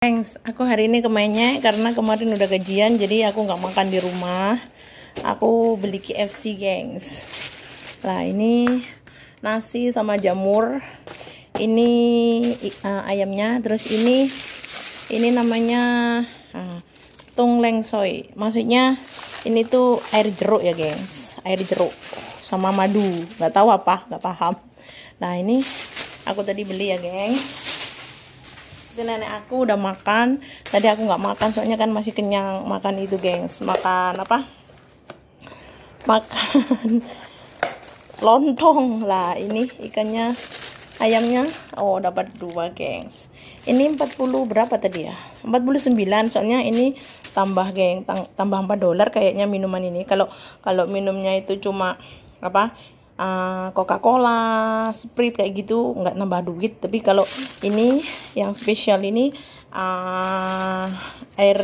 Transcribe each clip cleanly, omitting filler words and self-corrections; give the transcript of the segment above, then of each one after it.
Gengs, aku hari ini kemainnya karena kemarin udah gajian, jadi aku nggak makan di rumah. Aku beli KFC, gengs. Nah, ini nasi sama jamur. Ini ayamnya, terus ini namanya tung leng soy. Maksudnya ini tuh air jeruk ya, gengs. Air jeruk sama madu. Nggak tahu apa, nggak paham. Nah, ini aku tadi beli ya, gengs. Itu nenek aku udah makan. Tadi aku nggak makan soalnya kan masih kenyang makan itu, gengs. Makan apa? Makan lontong lah. Ini ikannya, ayamnya. Oh, dapat 2, gengs. Ini 40 berapa tadi ya? 49. Soalnya ini tambah, geng. Tambah $4 kayaknya minuman ini. Kalau minumnya itu cuma apa? Coca-Cola, Sprite kayak gitu nggak nambah duit. Tapi kalau ini yang spesial ini air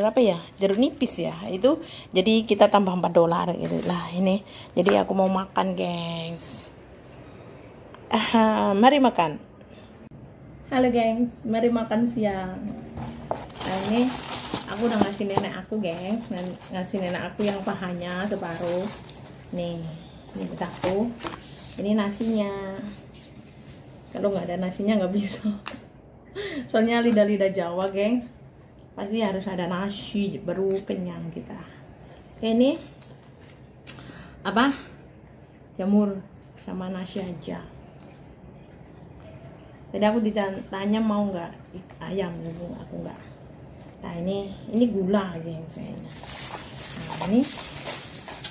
apa ya, jeruk nipis ya, itu jadi kita tambah $4 gitu lah. Ini jadi aku mau makan, gengs. Mari makan. Halo, gengs, mari makan siang. Nah, ini aku udah ngasih nenek aku, gengs, ngasih nenek aku yang pahanya separuh. Nih, ini buat aku. Ini nasinya. Kalau nggak ada nasinya nggak bisa. Soalnya lidah Jawa, gengs, pasti harus ada nasi baru kenyang kita. Ini apa? Jamur sama nasi aja. Tadi aku ditanya mau nggak ayam, aku nggak. Nah, ini gula, gengs. Nah, ini.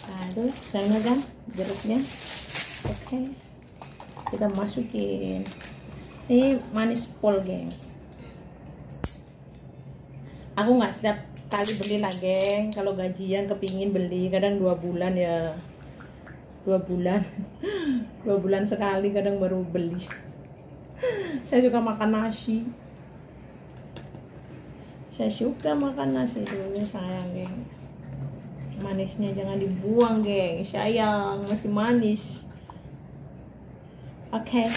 Nah, itu sana kan jeruknya. Oke, kita masukin. Ini manis pol, gengs. Aku nggak setiap kali beli lah, geng. Kalau gajian kepingin beli, kadang 2 bulan ya. 2 bulan 2 bulan sekali kadang baru beli. Saya suka makan nasi. Dulu sayang, geng. Manisnya jangan dibuang, geng. Sayang, masih manis. Oke.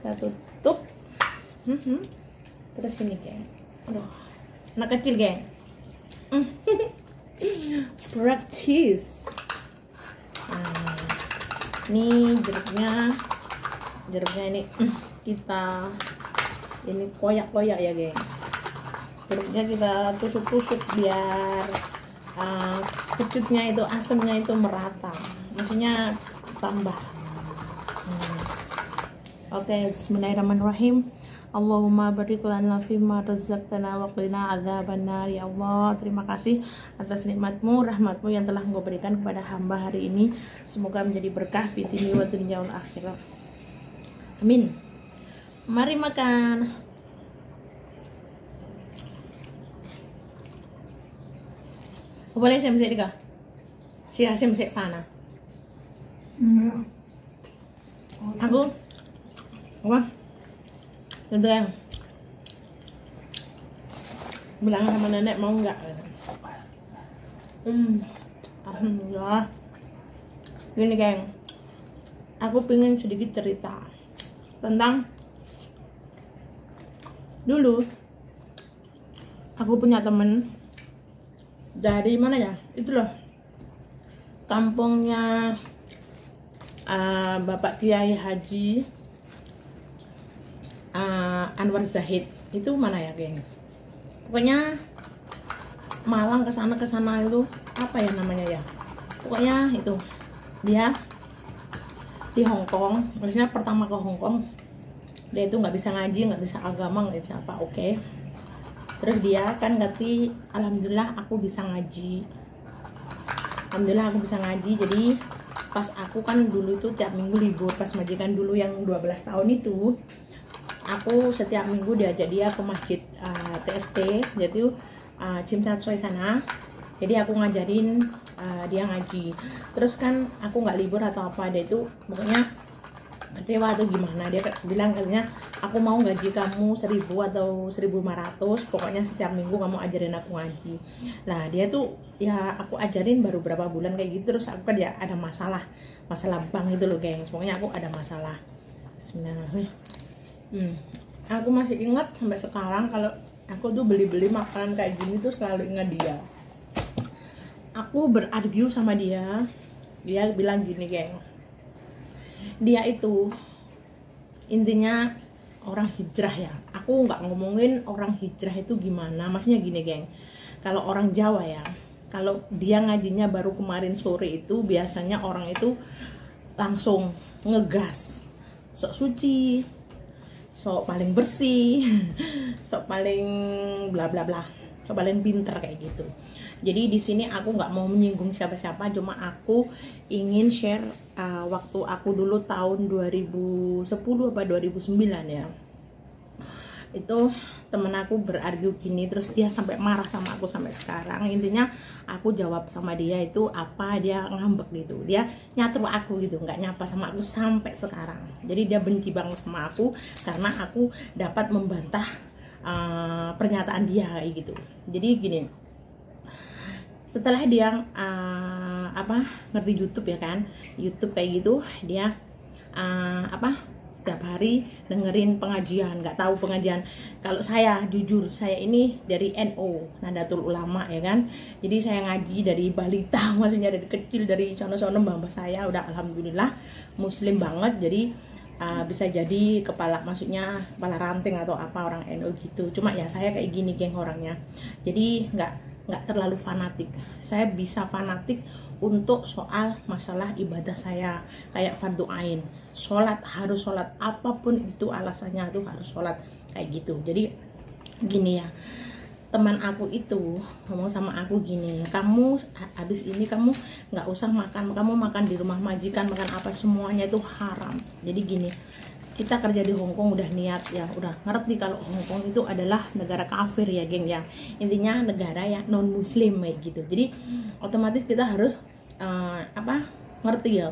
Kita tutup. Terus ini, geng. Aduh, anak kecil, geng. Praktis. Nah, ini jeruknya ini kita ini koyak-koyak ya, geng. Jeruknya kita tusuk-tusuk biar kecutnya itu, asamnya itu merata. Maksudnya tambah. Oke, bismillahirrahmanirrahim. Allahumma barik lana fima razaqtana wa qina adzabannar. Ya Allah, terima kasih atas nikmatmu, rahmatmu yang telah Engkau berikan kepada hamba hari ini. Semoga menjadi berkah fi dini wa dunya wal akhirah. Amin. Mari makan. Boleh saya mesti juga? Si Hasim mesti Fana. Aku apa? Tentu yang bilang sama nenek mau nggak? Alhamdulillah. Gini, geng, aku pengen sedikit cerita tentang dulu. Aku punya temen dari mana ya? Itu loh, kampungnya Bapak Kiai Haji Anwar Zahid. Itu mana ya, gengs? Pokoknya Malang, kesana itu apa ya namanya ya? Pokoknya itu dia di Hong Kong. Maksudnya pertama ke Hong Kong, dia itu nggak bisa ngaji, nggak bisa agama, nggak bisa apa. Oke. Terus dia kan ngerti, alhamdulillah aku bisa ngaji. Alhamdulillah aku bisa ngaji. Jadi pas aku kan dulu itu tiap minggu libur, pas majikan dulu yang 12 tahun itu, aku setiap minggu diajak dia ke masjid TST, jadi Cimcat Soy sana. Jadi aku ngajarin dia ngaji. Terus kan aku nggak libur atau apa, dia itu pokoknya kecewa atau gimana. Dia bilang katanya, aku mau gaji kamu 1.000 atau 1.500, pokoknya setiap minggu kamu ajarin aku ngaji. Nah, dia tuh ya aku ajarin baru berapa bulan kayak gitu. Terus aku kan ya ada masalah bank itu loh, gengs. Pokoknya aku ada masalah. Bismillahirrahmanirrahim. Aku masih ingat sampai sekarang kalau aku tuh beli-beli makanan kayak gini tuh selalu ingat dia. Aku berargu sama dia, dia bilang gini, geng, dia itu intinya orang hijrah ya. Aku nggak ngomongin orang hijrah itu gimana, maksudnya gini, geng, kalau orang Jawa ya, kalau dia ngajinya baru kemarin sore itu biasanya orang itu langsung ngegas, sok suci, sok paling bersih, sok paling bla bla bla, sok paling pinter kayak gitu. Jadi di sini aku nggak mau menyinggung siapa-siapa, cuma aku ingin share waktu aku dulu tahun 2010 apa 2009 ya. Itu temen aku berargu gini, terus dia sampai marah sama aku sampai sekarang. Intinya aku jawab sama dia itu apa, dia ngambek gitu, dia nyatru aku gitu, nggak nyapa sama aku sampai sekarang. Jadi dia benci banget sama aku karena aku dapat membantah pernyataan dia kayak gitu. Jadi gini, setelah dia ngerti YouTube ya kan, YouTube kayak gitu, dia setiap hari dengerin pengajian. Nggak tahu pengajian, kalau saya jujur, saya ini dari NU, Nahdlatul Ulama ya kan. Jadi saya ngaji dari balita, maksudnya dari kecil, dari sono-sono mbah saya udah alhamdulillah muslim banget. Jadi bisa jadi kepala, maksudnya kepala ranting atau apa orang NU gitu. Cuma ya saya kayak gini, geng, orangnya. Jadi nggak terlalu fanatik. Saya bisa fanatik untuk soal masalah ibadah saya, kayak fardu ain, sholat, harus sholat, apapun itu alasannya tuh harus sholat kayak gitu. Jadi gini ya, teman aku itu ngomong sama aku gini, kamu habis ini kamu nggak usah makan, kamu makan di rumah majikan, makan apa semuanya itu haram. Jadi gini, kita kerja di Hong Kong udah niat ya, udah ngerti kalau Hong Kong itu adalah negara kafir ya, geng ya. Intinya negara yang non muslim kayak gitu. Jadi otomatis kita harus ngerti ya,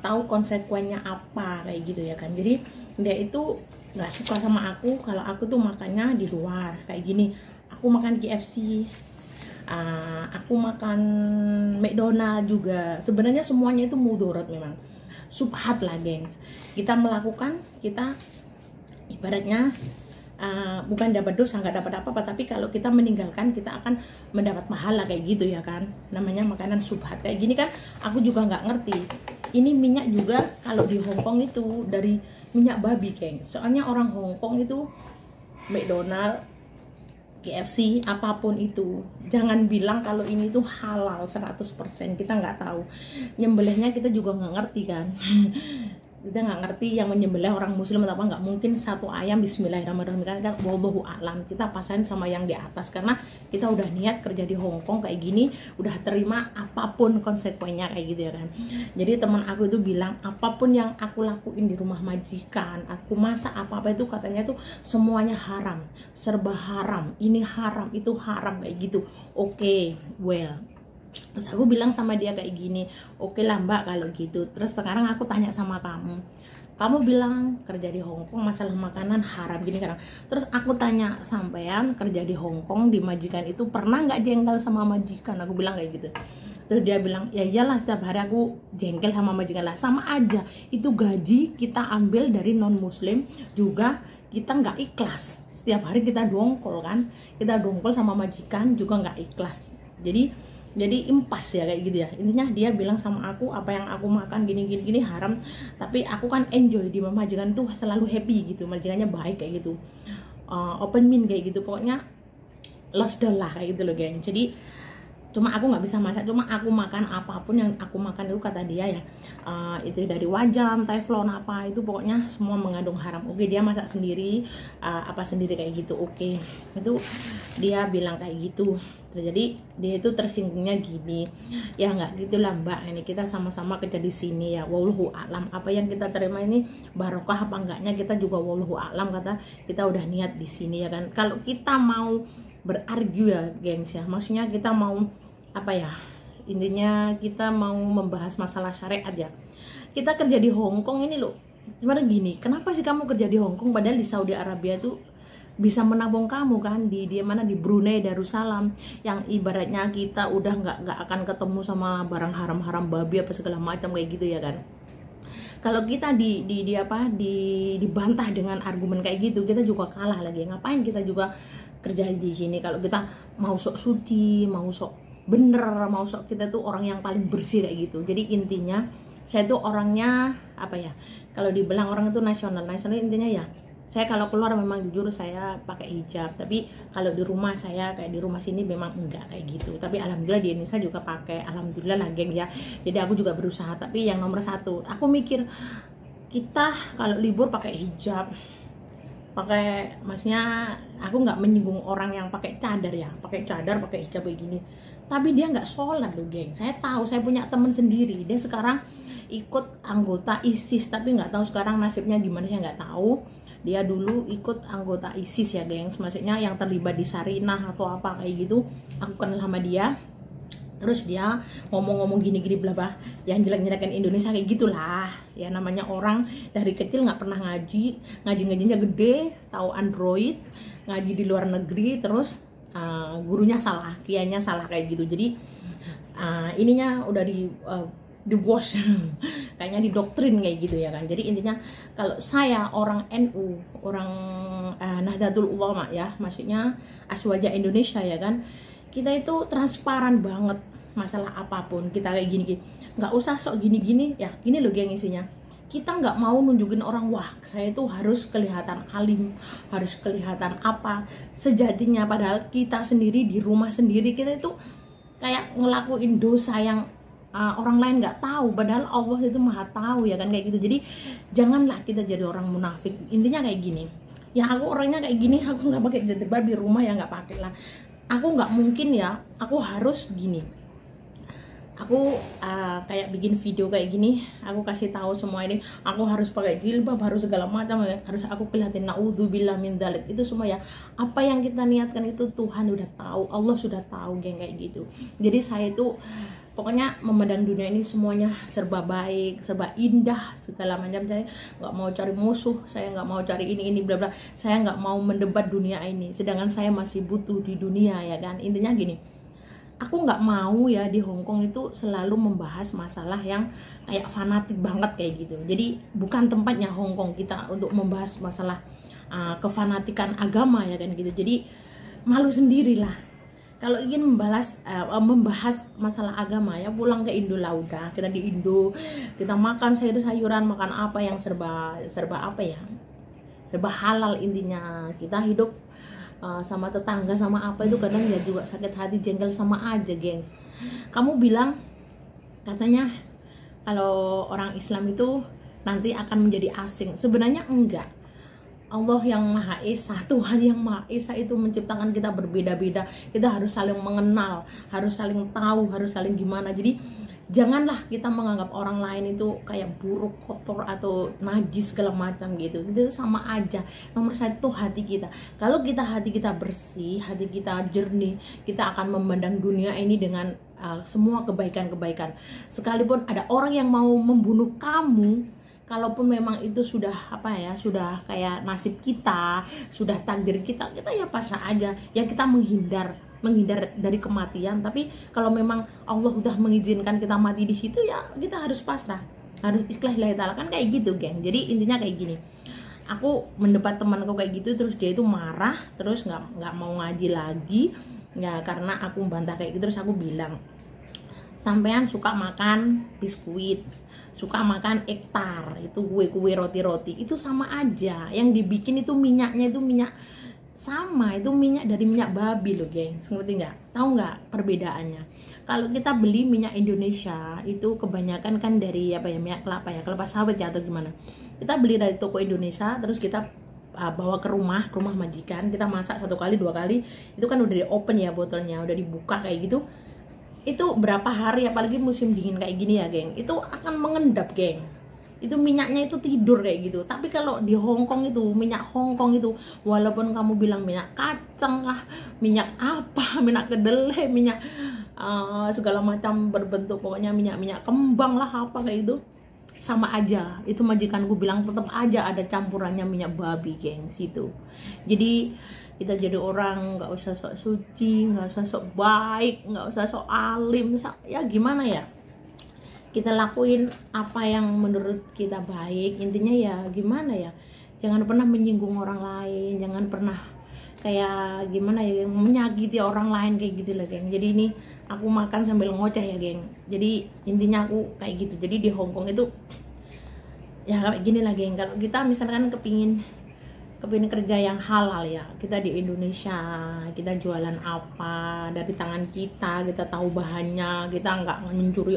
tahu konsekuennya apa kayak gitu ya kan. Jadi dia itu nggak suka sama aku kalau aku tuh makannya di luar kayak gini. Aku makan KFC, aku makan McDonald juga. Sebenarnya semuanya itu mudarat memang, subhat lah gengs. Kita melakukan, kita ibaratnya bukan dapat dosa, nggak dapat apa-apa, tapi kalau kita meninggalkan kita akan mendapat pahala kayak gitu ya kan. Namanya makanan subhat kayak gini kan. Aku juga nggak ngerti, ini minyak juga kalau di Hong Kong itu dari minyak babi, geng. Soalnya orang Hong Kong itu McDonald, KFC, apapun itu, jangan bilang kalau ini tuh halal 100%. Kita nggak tahu, nyembelihnya kita juga nggak ngerti kan. Kita nggak ngerti yang menyembelih orang muslim atau apa. Nggak mungkin satu ayam bismillahirrahmanirrahim kan, wallahu a'lam. Kita pasain sama yang di atas, karena kita udah niat kerja di Hong Kong kayak gini, udah terima apapun konsekuensinya kayak gitu ya kan. Jadi teman aku itu bilang, apapun yang aku lakuin di rumah majikan, aku masak apa-apa itu katanya tuh semuanya haram, serba haram, ini haram, itu haram kayak gitu. Oke, well, terus aku bilang sama dia kayak gini, oke lah mbak kalau gitu. Terus sekarang aku tanya sama kamu bilang kerja di Hong Kong masalah makanan haram gini kan. Terus aku tanya, sampean kerja di Hong Kong di majikan itu pernah nggak jengkel sama majikan? Aku bilang kayak gitu. Terus dia bilang, ya iyalah setiap hari aku jengkel sama majikan lah, sama aja, itu gaji kita ambil dari non muslim juga, kita nggak ikhlas. Setiap hari kita dongkol kan, kita dongkol sama majikan juga nggak ikhlas. Jadi impas ya kayak gitu ya. Intinya dia bilang sama aku, apa yang aku makan gini haram, tapi aku kan enjoy di majikan tuh, selalu happy gitu, majikannya baik kayak gitu, open mind kayak gitu, pokoknya lost dollar kayak gitu loh geng. Jadi cuma aku nggak bisa masak, cuma aku makan apapun yang aku makan itu kata dia ya, itu dari wajan, teflon apa itu pokoknya semua mengandung haram. Oke, dia masak sendiri, apa sendiri kayak gitu. Oke, itu dia bilang kayak gitu. Jadi dia itu tersinggungnya gini, ya nggak gitulah mbak, ini kita sama-sama kerja di sini ya, wallahu a'lam, apa yang kita terima ini barokah apa enggaknya kita juga wallahu a'lam, kata kita udah niat di sini ya kan. Kalau kita mau berargu ya gengs ya, maksudnya kita mau apa ya, intinya kita mau membahas masalah syariat ya, kita kerja di Hong Kong ini loh. Gimana gini, kenapa sih kamu kerja di Hong Kong padahal di Saudi Arabia tuh bisa menabung kamu kan, di mana, di Brunei Darussalam, yang ibaratnya kita udah nggak akan ketemu sama barang haram-haram babi apa segala macam kayak gitu ya kan. Kalau kita dibantah dengan argumen kayak gitu, kita juga kalah lagi. Ngapain kita juga kerja di sini kalau kita mau sok suci, mau sok bener, mau sok kita tuh orang yang paling bersih kayak gitu. Jadi intinya saya tuh orangnya apa ya, kalau dibilang orang itu nasional intinya ya, saya kalau keluar memang jujur saya pakai hijab, tapi kalau di rumah saya kayak di rumah sini memang enggak kayak gitu. Tapi alhamdulillah di Indonesia juga pakai, alhamdulillah lah geng ya. Jadi aku juga berusaha, tapi yang nomor satu aku mikir kita kalau libur pakai hijab, pakai, maksudnya aku nggak menyinggung orang yang pakai cadar ya, pakai cadar pakai hijab kayak gini, tapi dia nggak sholat loh geng. Saya tahu, saya punya temen sendiri, dia sekarang ikut anggota ISIS, tapi nggak tahu sekarang nasibnya gimana, saya nggak tahu. Dia dulu ikut anggota ISIS ya gengs, maksudnya yang terlibat di Sarinah atau apa kayak gitu. Aku kenal sama dia, terus dia ngomong-ngomong gini-gini bla bla, yang jelek-jelekin Indonesia kayak gitulah ya. Namanya orang dari kecil nggak pernah ngajinya gede, tahu Android, ngaji di luar negeri, terus gurunya salah, kiainya salah kayak gitu. Jadi ininya udah di wash kayaknya didoktrin kayak gitu ya kan. Jadi intinya kalau saya orang NU, orang Nahdlatul Ulama ya, maksudnya Aswaja Indonesia ya kan, kita itu transparan banget masalah apapun. Kita kayak gini, nggak usah sok gini-gini ya, gini loh geng isinya. Kita nggak mau nunjukin orang, wah saya itu harus kelihatan alim, harus kelihatan apa. Sejatinya padahal kita sendiri di rumah sendiri, kita itu kayak ngelakuin dosa yang orang lain nggak tahu, padahal Allah itu maha tahu ya kan kayak gitu. Jadi janganlah kita jadi orang munafik. Intinya kayak gini ya, aku orangnya kayak gini, aku nggak pakai jilbab di rumah ya, nggak pakai lah. Aku nggak mungkin ya, aku harus gini, aku kayak bikin video kayak gini, aku kasih tahu semua ini, aku harus pakai jilbab, harus segala macam ya, harus aku kelihatin, naudzubillah min dzalik. Itu semua ya, apa yang kita niatkan itu Tuhan udah tahu, Allah sudah tahu geng kayak gitu. Jadi saya itu pokoknya memandang dunia ini semuanya serba baik, serba indah, segala macam. Saya nggak mau cari musuh, saya nggak mau cari ini bla bla, saya nggak mau mendebat dunia ini, sedangkan saya masih butuh di dunia ya kan. Intinya gini, aku nggak mau ya di Hongkong itu selalu membahas masalah yang kayak fanatik banget kayak gitu. Jadi bukan tempatnya Hongkong kita untuk membahas masalah kefanatikan agama ya kan gitu. Jadi malu sendirilah kalau ingin membahas masalah agama ya, pulang ke Indo lah udah. Kita di Indo, kita makan sayur-sayuran, makan apa yang serba apa ya, serba halal. Intinya kita hidup sama tetangga sama apa itu kadang ya juga sakit hati, jengkel sama aja gengs. Kamu bilang katanya kalau orang Islam itu nanti akan menjadi asing, sebenarnya enggak. Allah yang Maha Esa, Tuhan yang Maha Esa itu menciptakan kita berbeda-beda. Kita harus saling mengenal, harus saling tahu, harus saling gimana. Jadi janganlah kita menganggap orang lain itu kayak buruk, kotor atau najis segala macam gitu. Itu sama aja. Nomor satu hati kita. Kalau hati kita bersih, hati kita jernih, kita akan memandang dunia ini dengan semua kebaikan-kebaikan. Sekalipun ada orang yang mau membunuh kamu, kalaupun memang itu sudah apa ya, sudah kayak nasib kita, sudah takdir kita ya pasrah aja. Ya kita menghindar dari kematian, tapi kalau memang Allah udah mengizinkan kita mati di situ ya kita harus pasrah, harus ikhlas lillahi ta'ala kan kayak gitu geng. Jadi intinya kayak gini, aku mendebat temanku kayak gitu, terus dia itu marah, terus nggak mau ngaji lagi ya karena aku membantah kayak gitu. Terus aku bilang, sampean suka makan biskuit, suka makan ektar, itu kue roti-roti, itu sama aja. Yang dibikin itu minyaknya itu minyak sama, itu minyak dari minyak babi loh geng. Ngerti nggak? Tahu nggak perbedaannya? Kalau kita beli minyak Indonesia itu kebanyakan kan dari apa ya, minyak kelapa ya, kelapa sawit ya atau gimana. Kita beli dari toko Indonesia, terus kita bawa ke rumah majikan, kita masak 1 kali 2 kali, itu kan udah di open ya botolnya, udah dibuka kayak gitu. Itu berapa hari, apalagi musim dingin kayak gini ya geng, itu akan mengendap geng. Itu minyaknya itu tidur kayak gitu. Tapi kalau di Hongkong itu, minyak Hongkong itu, walaupun kamu bilang minyak kacang kah, minyak apa, minyak kedelai, minyak segala macam berbentuk, pokoknya minyak kembang lah apa kayak itu, sama aja. Itu majikanku bilang tetap aja ada campurannya minyak babi geng situ. Jadi kita jadi orang nggak usah sok suci, nggak usah sok baik, nggak usah sok alim, ya gimana ya, kita lakuin apa yang menurut kita baik. Intinya ya gimana ya, jangan pernah menyinggung orang lain, jangan pernah kayak gimana ya, menyakiti orang lain kayak gitu lah geng. Jadi ini aku makan sambil ngoceh ya geng. Jadi intinya aku kayak gitu. Jadi di Hongkong itu ya kayak gini lah geng. Kalau kita misalkan kepingin kerja yang halal ya, kita di Indonesia kita jualan apa dari tangan kita tahu bahannya, kita nggak mencuri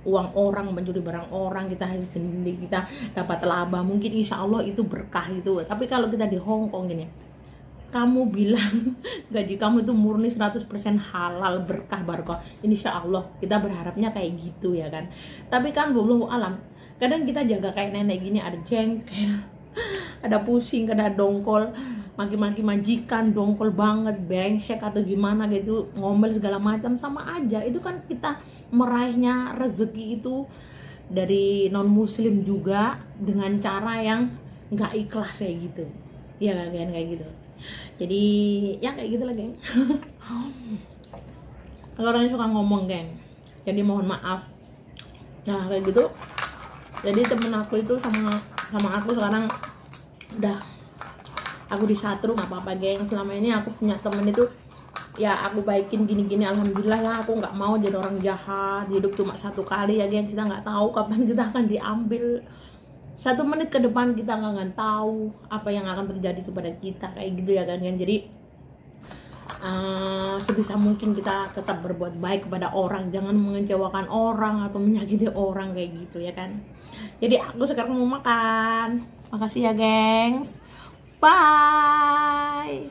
uang orang, mencuri barang orang, kita hasil sendiri, kita dapat laba, mungkin insya Allah itu berkah itu. Tapi kalau kita di Hongkong gini, kamu bilang gaji kamu itu murni 100% halal, berkah, barokah, insya Allah kita berharapnya kayak gitu ya kan. Tapi kan wallahu alam, kadang kita jaga kayak nenek gini, ada jengkel, ada pusing, ada dongkol, maki-maki majikan, dongkol banget, brengsek atau gimana gitu, ngomel segala macam, sama aja. Itu kan kita meraihnya rezeki itu dari non muslim juga dengan cara yang nggak ikhlas kayak gitu ya kan, kayak gitu. Jadi ya kayak gitu lah geng. Kalau orang suka ngomong geng, jadi mohon maaf. Nah kayak gitu. Jadi temen aku itu sama aku sekarang udah aku disatru, nggak apa-apa geng. Selama ini aku punya temen itu ya aku baikin gini-gini, alhamdulillah lah. Aku nggak mau jadi orang jahat. Hidup cuma satu kali ya geng, kita nggak tahu kapan kita akan diambil. 1 menit ke depan kita nggak akan tahu apa yang akan terjadi kepada kita, kayak gitu ya kan. Jadi sebisa mungkin kita tetap berbuat baik kepada orang, jangan mengecewakan orang atau menyakiti orang kayak gitu ya kan. Jadi aku sekarang mau makan. Makasih ya gengs, bye.